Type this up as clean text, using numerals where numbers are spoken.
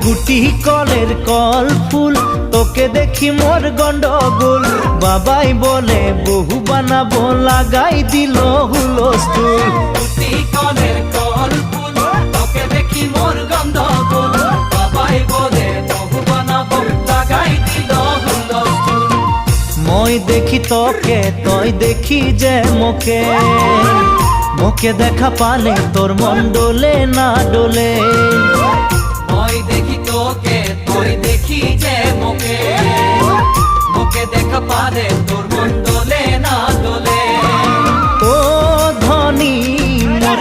গুটি কলের কল ফুল, তোকে দেখি মোর গন্ডগোল। বাবাই বলে বহু বানাবো, লাগাই দিল হুলস্থুল। গুটি কলের কল ফুল, তোকে দেখি মোর গন্ডগোল। বাবাই বলে বহু বানাবো, লাগাই দিল হুলস্থুল। মই দেখি তোকে, তই দেখি যে মোকে, মোকে দেখা পালে তোর মন ডোলে না ডোলে। মই দেখি তোকে, তুই দেখি যে মোকে, মোকে দেখা পালে তোর মন দোলে না দোলে। ও ধনী মোর